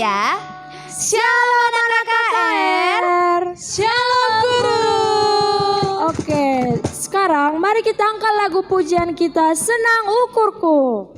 ya. Shalom anak KKR. Shalom guru. Oke, sekarang mari kita angkat lagu pujian kita, Senang Ukurku.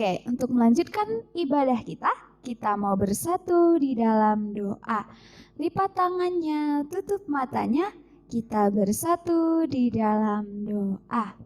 Oke, untuk melanjutkan ibadah kita mau bersatu di dalam doa. Lipat tangannya, tutup matanya, kita bersatu di dalam doa.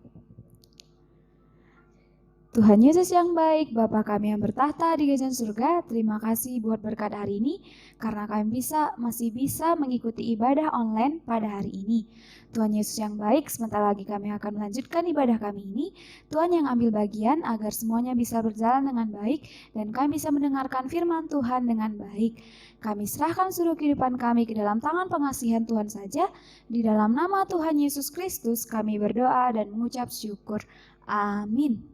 Tuhan Yesus yang baik, Bapa kami yang bertahta di kerajaan surga, terima kasih buat berkat hari ini, karena kami masih bisa mengikuti ibadah online pada hari ini. Tuhan Yesus yang baik, sebentar lagi kami akan melanjutkan ibadah kami ini. Tuhan yang ambil bagian agar semuanya bisa berjalan dengan baik dan kami bisa mendengarkan firman Tuhan dengan baik. Kami serahkan seluruh kehidupan kami ke dalam tangan pengasihan Tuhan saja. Di dalam nama Tuhan Yesus Kristus kami berdoa dan mengucap syukur. Amin.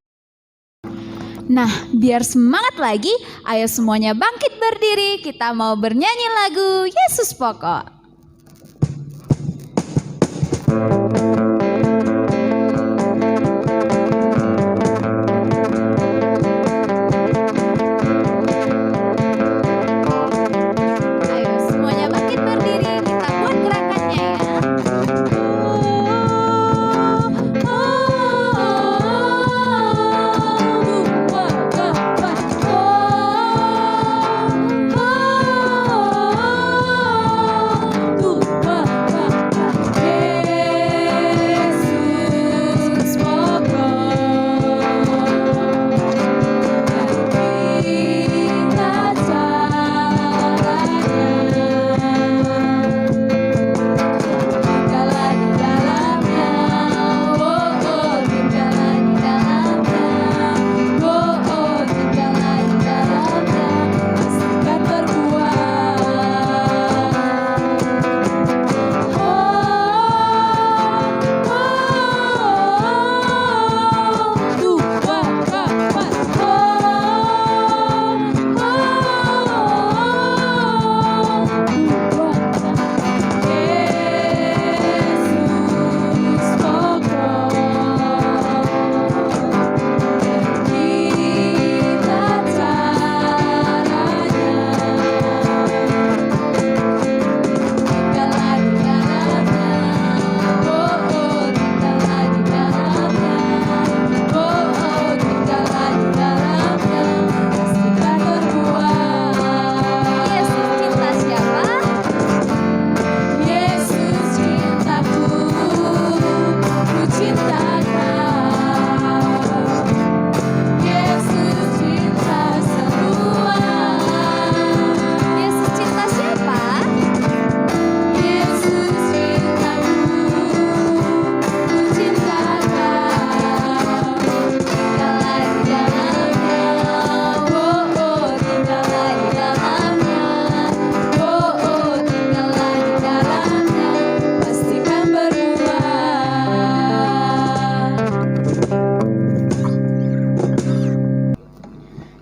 Nah, biar semangat lagi, ayo semuanya bangkit berdiri. Kita mau bernyanyi lagu Yesus Pokok.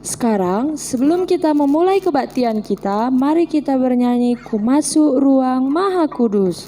Sekarang, sebelum kita memulai kebaktian kita, mari kita bernyanyi Ku Masuk Ruang Maha Kudus.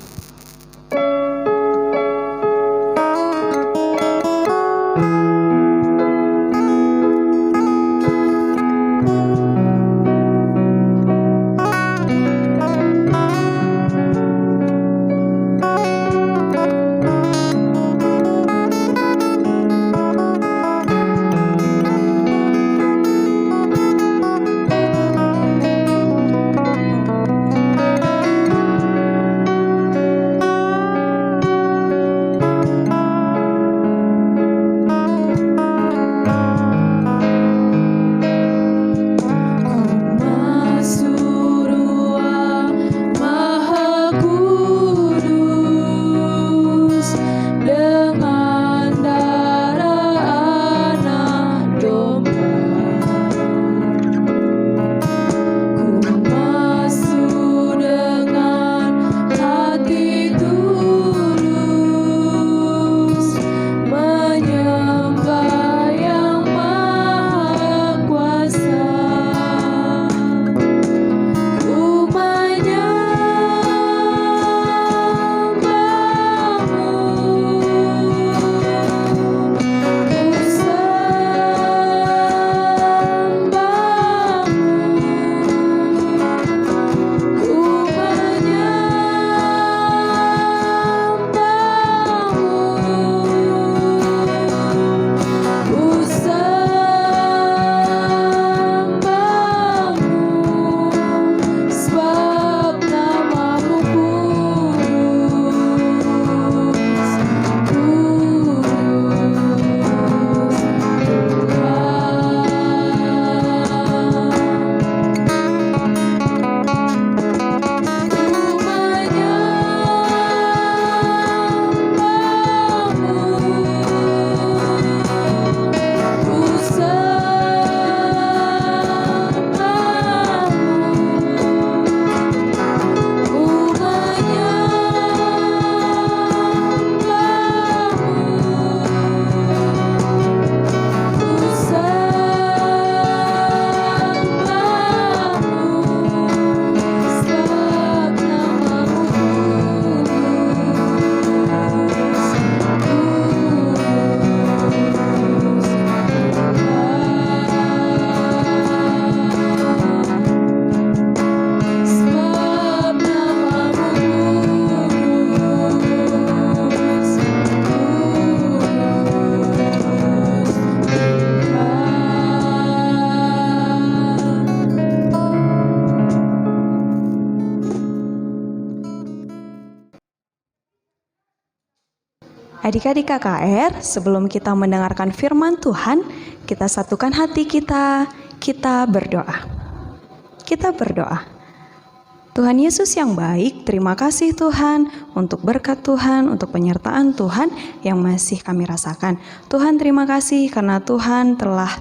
Adik-adik KKR, sebelum kita mendengarkan firman Tuhan, kita satukan hati kita berdoa. Kita berdoa. Tuhan Yesus yang baik, terima kasih Tuhan untuk berkat Tuhan, untuk penyertaan Tuhan yang masih kami rasakan. Tuhan terima kasih karena Tuhan telah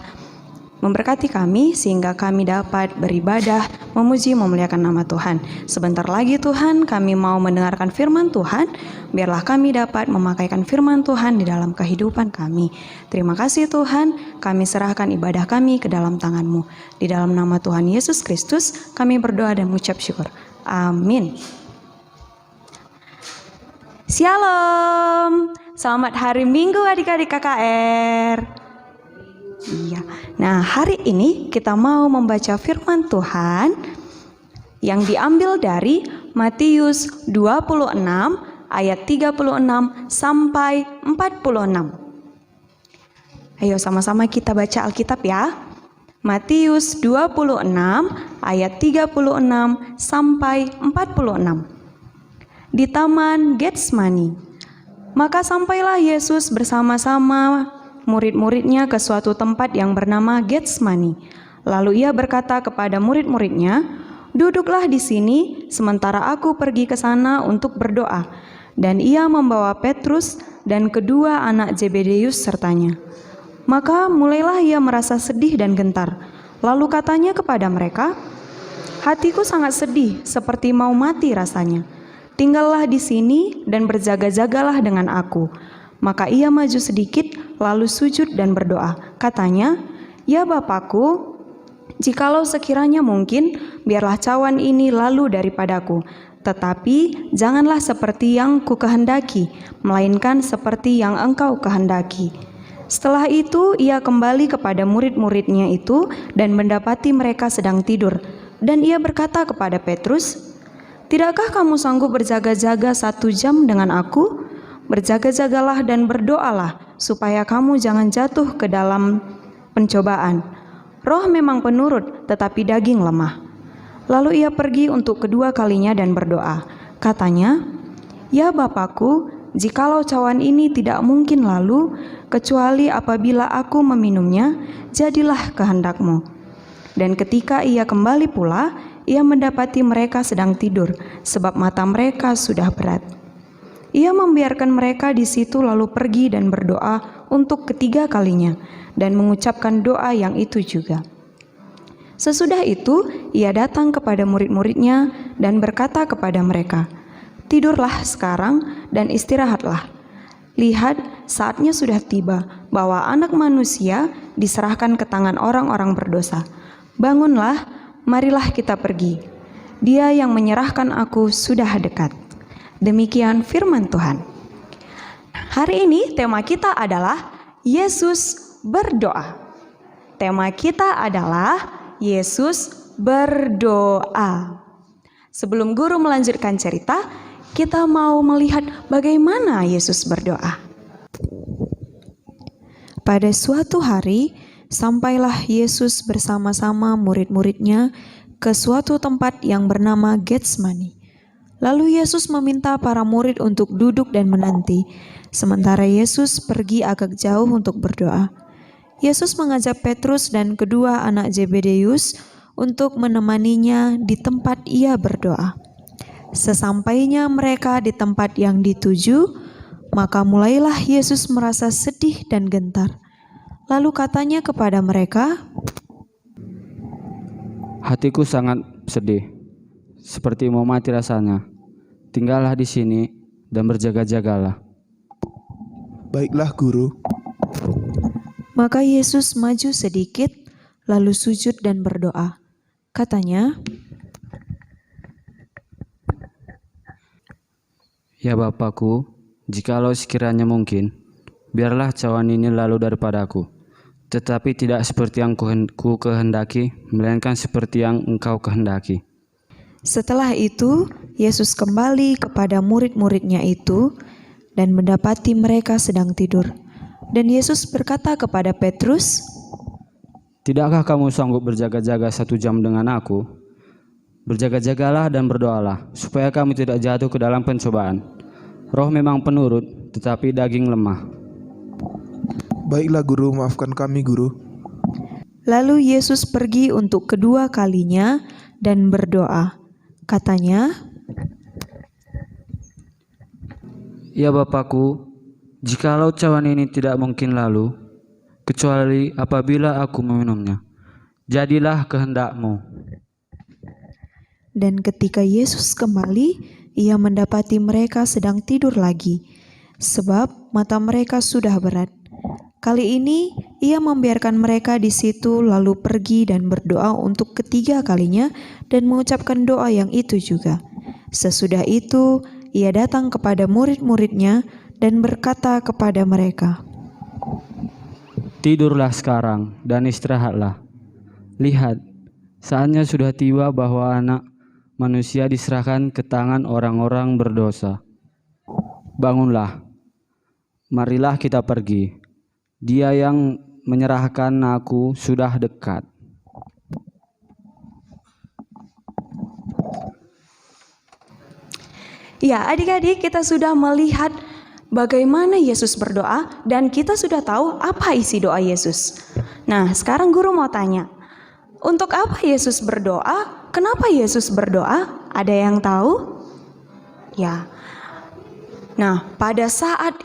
memberkati kami sehingga kami dapat beribadah, memuji, memuliakan nama Tuhan. Sebentar lagi Tuhan kami mau mendengarkan firman Tuhan, biarlah kami dapat memakaikan firman Tuhan di dalam kehidupan kami. Terima kasih Tuhan, kami serahkan ibadah kami ke dalam tangan-Mu. Di dalam nama Tuhan Yesus Kristus kami berdoa dan mengucap syukur. Amin. Shalom, selamat hari Minggu adik-adik KKR. Iya. Nah, hari ini kita mau membaca firman Tuhan yang diambil dari Matius 26 ayat 36 sampai 46. Ayo sama-sama kita baca Alkitab ya. Matius 26 ayat 36 sampai 46. Di Taman Getsemani. Maka sampailah Yesus bersama-sama murid-muridnya ke suatu tempat yang bernama Getsemani. Lalu ia berkata kepada murid-muridnya, "Duduklah di sini sementara aku pergi ke sana untuk berdoa." Dan ia membawa Petrus dan kedua anak Zebedeus sertanya. Maka mulailah ia merasa sedih dan gentar. Lalu katanya kepada mereka, "Hatiku sangat sedih, seperti mau mati rasanya. Tinggallah di sini dan berjaga-jagalah dengan aku." Maka ia maju sedikit, lalu sujud dan berdoa. Katanya, "Ya Bapakku, Jikalau sekiranya mungkin, biarlah cawan ini lalu daripadaku. Tetapi janganlah seperti yang kukehendaki, melainkan seperti yang engkau kehendaki. Setelah itu ia kembali kepada murid-muridnya itu dan mendapati mereka sedang tidur. Dan ia berkata kepada Petrus, "Tidakkah kamu sanggup berjaga-jaga 1 jam dengan aku? Berjaga-jagalah dan berdoalah, supaya kamu jangan jatuh ke dalam pencobaan. Roh memang penurut, tetapi daging lemah." Lalu ia pergi untuk kedua kalinya dan berdoa. Katanya, "Ya Bapakku, jikalau cawan ini tidak mungkin lalu, kecuali apabila aku meminumnya, jadilah kehendak-Mu." Dan ketika ia kembali pula, ia mendapati mereka sedang tidur, sebab mata mereka sudah berat. Ia membiarkan mereka di situ lalu pergi dan berdoa untuk ketiga kalinya, dan mengucapkan doa yang itu juga. Sesudah itu, ia datang kepada murid-muridnya dan berkata kepada mereka, "Tidurlah sekarang dan istirahatlah. Lihat, saatnya sudah tiba bahwa Anak Manusia diserahkan ke tangan orang-orang berdosa. Bangunlah, marilah kita pergi. Dia yang menyerahkan aku sudah dekat." Demikian firman Tuhan. Hari ini tema kita adalah Yesus berdoa. Tema kita adalah Yesus berdoa. Sebelum guru melanjutkan cerita, kita mau melihat bagaimana Yesus berdoa. Pada suatu hari, sampailah Yesus bersama-sama murid-muridnya ke suatu tempat yang bernama Getsemani. Lalu Yesus meminta para murid untuk duduk dan menanti, sementara Yesus pergi agak jauh untuk berdoa. Yesus mengajak Petrus dan kedua anak Zebedeus untuk menemaninya di tempat ia berdoa. Sesampainya mereka di tempat yang dituju, maka mulailah Yesus merasa sedih dan gentar. Lalu katanya kepada mereka, "Hatiku sangat sedih, seperti mau mati rasanya. Tinggallah di sini dan berjaga-jagalah." "Baiklah, Guru." Maka Yesus maju sedikit, lalu sujud dan berdoa. Katanya, "Ya Bapakku, jikalau sekiranya mungkin, biarlah cawan ini lalu daripadaku. Tetapi tidak seperti yang ku kehendaki, melainkan seperti yang engkau kehendaki." Setelah itu, Yesus kembali kepada murid-muridnya itu dan mendapati mereka sedang tidur. Dan Yesus berkata kepada Petrus, "Tidakkah kamu sanggup berjaga-jaga 1 jam dengan aku? Berjaga-jagalah dan berdoalah, supaya kamu tidak jatuh ke dalam pencobaan. Roh memang penurut, tetapi daging lemah." "Baiklah, Guru, maafkan kami, Guru." Lalu Yesus pergi untuk kedua kalinya dan berdoa. Katanya, "Ya Bapakku, jikalau cawan ini tidak mungkin lalu, kecuali apabila aku meminumnya, jadilah kehendak-Mu." Dan ketika Yesus kembali, ia mendapati mereka sedang tidur lagi, sebab mata mereka sudah berat. Kali ini ia membiarkan mereka di situ lalu pergi dan berdoa untuk ketiga kalinya dan mengucapkan doa yang itu juga. Sesudah itu ia datang kepada murid-muridnya dan berkata kepada mereka, "Tidurlah sekarang dan istirahatlah. Lihat, saatnya sudah tiba bahwa Anak Manusia diserahkan ke tangan orang-orang berdosa. Bangunlah, marilah kita pergi. Dia yang menyerahkan aku sudah dekat." Ya, adik-adik, kita sudah melihat bagaimana Yesus berdoa dan kita sudah tahu apa isi doa Yesus. Nah, sekarang guru mau tanya, untuk apa Yesus berdoa? Kenapa Yesus berdoa? Ada yang tahu? Ya. Nah, pada saat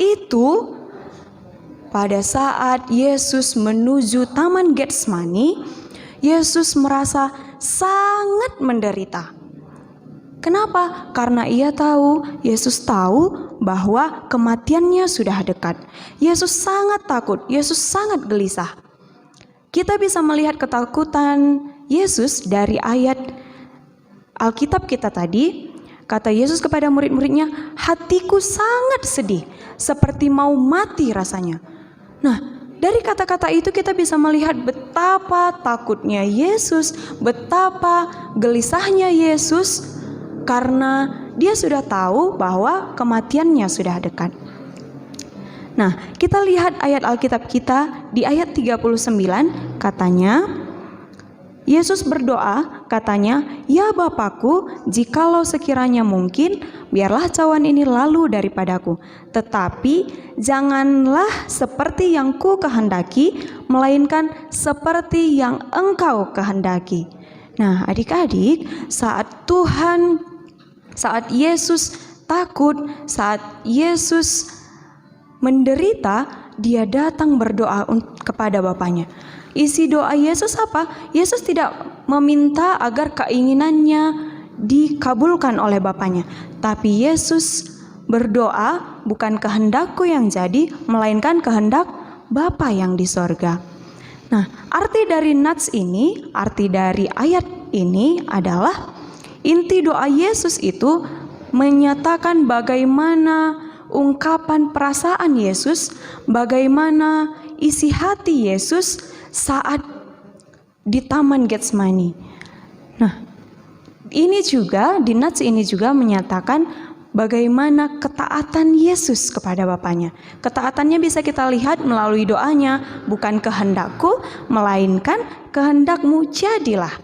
Yesus menuju Taman Getsemani, Yesus merasa sangat menderita. Kenapa? Karena Yesus tahu bahwa kematiannya sudah dekat. Yesus sangat takut, Yesus sangat gelisah. Kita bisa melihat ketakutan Yesus dari ayat Alkitab kita tadi, kata Yesus kepada murid-muridnya, hatiku sangat sedih, seperti mau mati rasanya. Nah, dari kata-kata itu kita bisa melihat betapa takutnya Yesus, betapa gelisahnya Yesus, karena dia sudah tahu bahwa kematiannya sudah dekat. Nah, kita lihat ayat Alkitab kita di ayat 39, katanya, Yesus berdoa, katanya, ya Bapakku, jikalau sekiranya mungkin, biarlah cawan ini lalu daripadaku. Tetapi janganlah seperti yang ku kehendaki, melainkan seperti yang Engkau kehendaki. Nah, adik-adik, saat Yesus takut, saat Yesus menderita, dia datang berdoa kepada Bapaknya. Isi doa Yesus apa? Yesus tidak meminta agar keinginannya dikabulkan oleh Bapaknya, tapi Yesus berdoa, bukan kehendakku yang jadi, melainkan kehendak Bapa yang di sorga. Nah, arti dari nats ini, arti dari ayat ini adalah inti doa Yesus itu menyatakan bagaimana ungkapan perasaan Yesus, bagaimana isi hati Yesus saat di Taman Getsemani. Nah, ini juga di nats ini juga menyatakan bagaimana ketaatan Yesus kepada Bapaknya. Ketaatannya bisa kita lihat melalui doanya, bukan kehendakku, melainkan kehendakmu jadilah.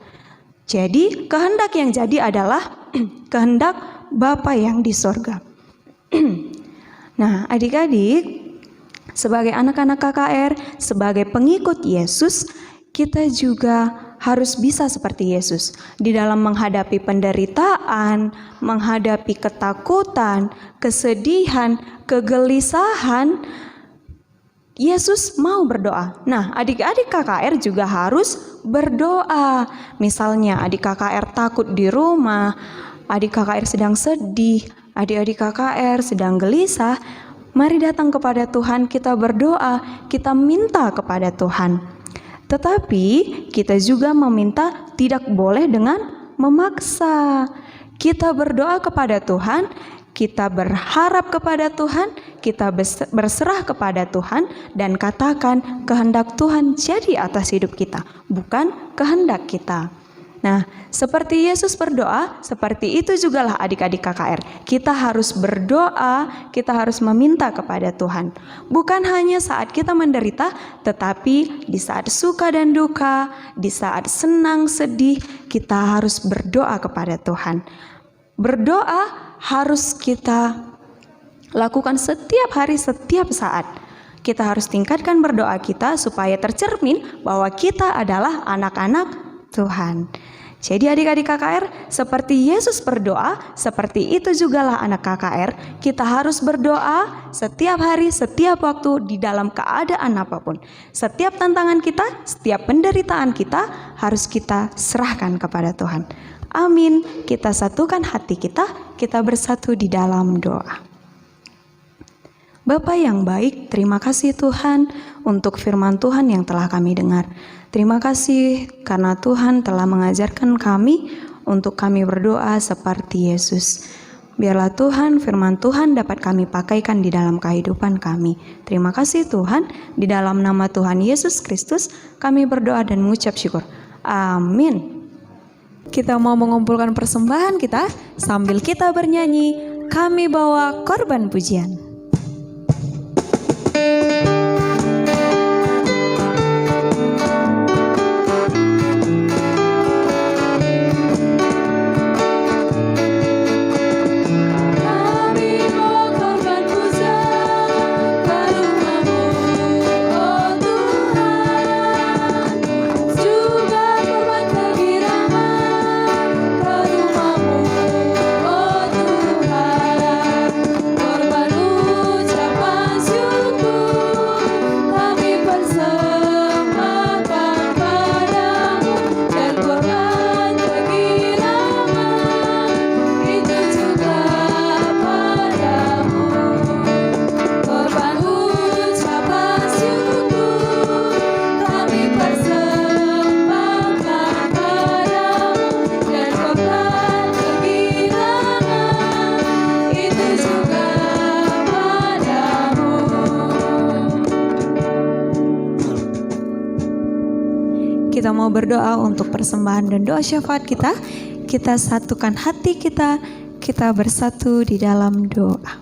Jadi kehendak yang jadi adalah kehendak Bapa yang di sorga. Nah, adik-adik, sebagai anak-anak KKR, sebagai pengikut Yesus, kita juga harus bisa seperti Yesus di dalam menghadapi penderitaan, menghadapi ketakutan, kesedihan, kegelisahan. Yesus mau berdoa. Nah, adik-adik KKR juga harus berdoa. Misalnya adik KKR takut di rumah, adik KKR sedang sedih, adik-adik KKR sedang gelisah, mari datang kepada Tuhan, kita berdoa, kita minta kepada Tuhan. Tetapi kita juga meminta tidak boleh dengan memaksa. Kita berdoa kepada Tuhan, kita berharap kepada Tuhan, kita berserah kepada Tuhan, dan katakan kehendak Tuhan jadi atas hidup kita, bukan kehendak kita. Nah, seperti Yesus berdoa, seperti itu jugalah adik-adik KKR. Kita harus berdoa, kita harus meminta kepada Tuhan. Bukan hanya saat kita menderita, tetapi di saat suka dan duka, di saat senang, sedih, kita harus berdoa kepada Tuhan. Berdoa harus kita lakukan setiap hari, setiap saat. Kita harus tingkatkan berdoa kita supaya tercermin bahwa kita adalah anak-anak Tuhan. Jadi adik-adik KKR, seperti Yesus berdoa, seperti itu jugalah anak KKR. Kita harus berdoa setiap hari, setiap waktu, di dalam keadaan apapun. Setiap tantangan kita, setiap penderitaan kita, harus kita serahkan kepada Tuhan. Amin. Kita satukan hati kita bersatu di dalam doa. Bapa yang baik, terima kasih Tuhan untuk firman Tuhan yang telah kami dengar. Terima kasih karena Tuhan telah mengajarkan kami untuk kami berdoa seperti Yesus. Biarlah Tuhan, firman Tuhan dapat kami pakaikan di dalam kehidupan kami. Terima kasih Tuhan, di dalam nama Tuhan Yesus Kristus kami berdoa dan mengucap syukur. Amin. Kita mau mengumpulkan persembahan kita sambil kita bernyanyi, kami bawa korban pujian. Korban kita mau berdoa untuk persembahan dan doa syafaat kita. Kita satukan hati kita bersatu di dalam doa.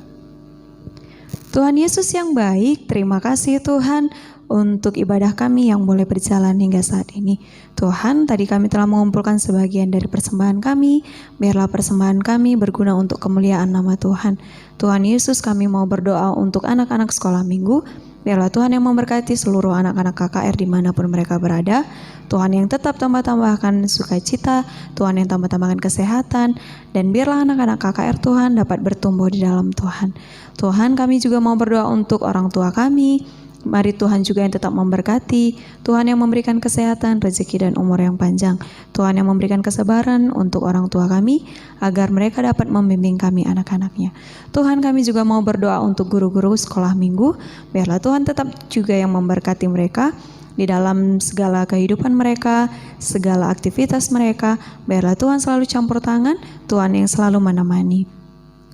Tuhan Yesus yang baik, terima kasih Tuhan untuk ibadah kami yang boleh berjalan hingga saat ini. Tuhan, tadi kami telah mengumpulkan sebagian dari persembahan kami. Biarlah persembahan kami berguna untuk kemuliaan nama Tuhan. Tuhan Yesus, kami mau berdoa untuk anak-anak sekolah minggu. Biarlah Tuhan yang memberkati seluruh anak-anak KKR dimanapun mereka berada. Tuhan yang tetap tambah-tambahkan sukacita, Tuhan yang tambah-tambahkan kesehatan, dan biarlah anak-anak KKR Tuhan dapat bertumbuh di dalam Tuhan. Tuhan, kami juga mau berdoa untuk orang tua kami. Mari Tuhan juga yang tetap memberkati, Tuhan yang memberikan kesehatan, rezeki dan umur yang panjang. Tuhan yang memberikan kesabaran untuk orang tua kami, agar mereka dapat membimbing kami anak-anaknya. Tuhan, kami juga mau berdoa untuk guru-guru sekolah minggu, biarlah Tuhan tetap juga yang memberkati mereka di dalam segala kehidupan mereka, segala aktivitas mereka. Biarlah Tuhan selalu campur tangan, Tuhan yang selalu menemani.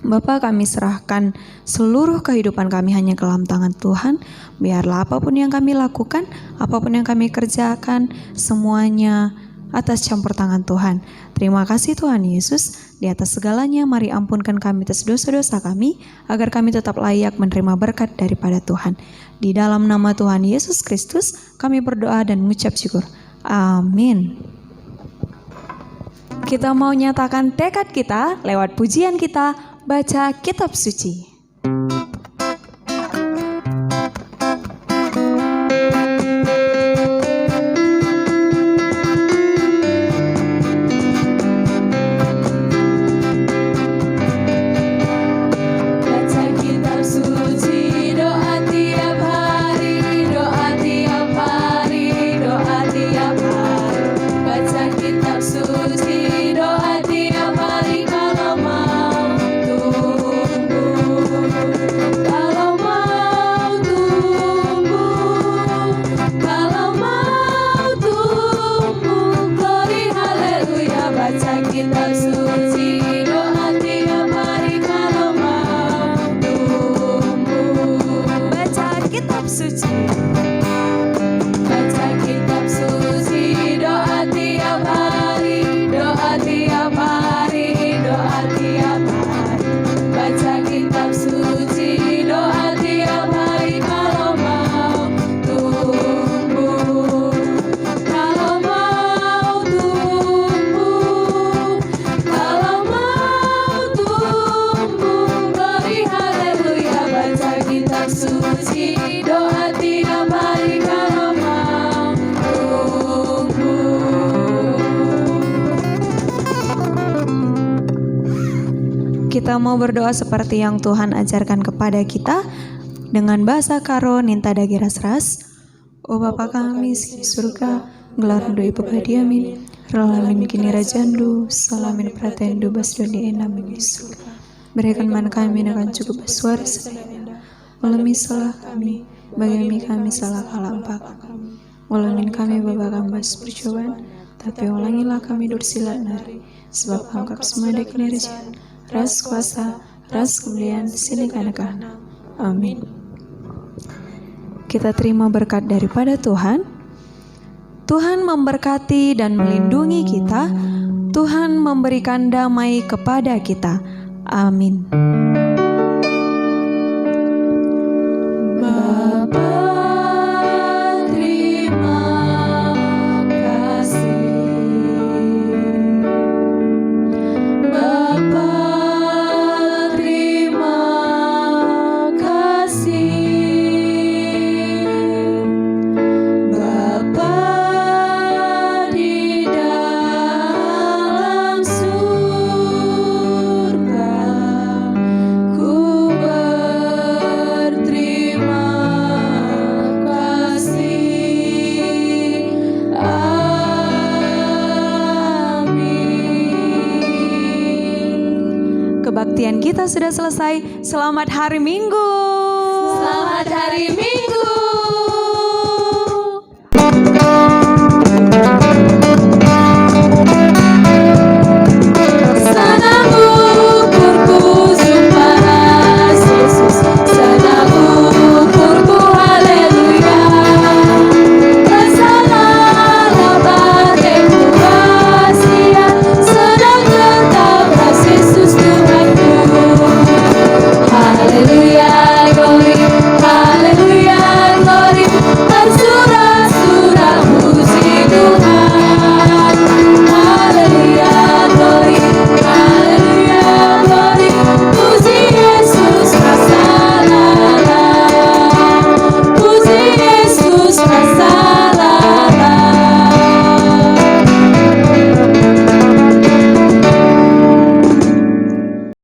Bapa, kami serahkan seluruh kehidupan kami hanya ke dalam tangan Tuhan. Biarlah apapun yang kami lakukan, apapun yang kami kerjakan, semuanya atas campur tangan Tuhan. Terima kasih Tuhan Yesus. Di atas segalanya, mari ampunkan kami atas dosa-dosa kami, agar kami tetap layak menerima berkat daripada Tuhan. Di dalam nama Tuhan Yesus Kristus, kami berdoa dan mengucap syukur. Amin. Kita mau nyatakan tekad kita lewat pujian kita, baca kitab suci. Kita mau berdoa seperti yang Tuhan ajarkan kepada kita dengan bahasa karo ninta dagi ras-ras. O Bapa kami di surga, gelar doi pepadiamin, relamin kini rajandu, salamin pratendu basdoni enamin Yesus. Berikan man kami akan cukup bersuara sedaya. Walami salah kami, bagi kami salah kalampak. Walamin kami babakan bas percobaan, tapi ulangilah kami dursilat nari, sebab angkap semadek nirjan. Ras kuasa, ras kemuliaan, sini kanak-kanak. Amin. Kita terima berkat daripada Tuhan. Tuhan memberkati dan melindungi kita. Tuhan memberikan damai kepada kita. Amin. Kebaktian kita sudah selesai. Selamat hari Minggu. Selamat hari Minggu.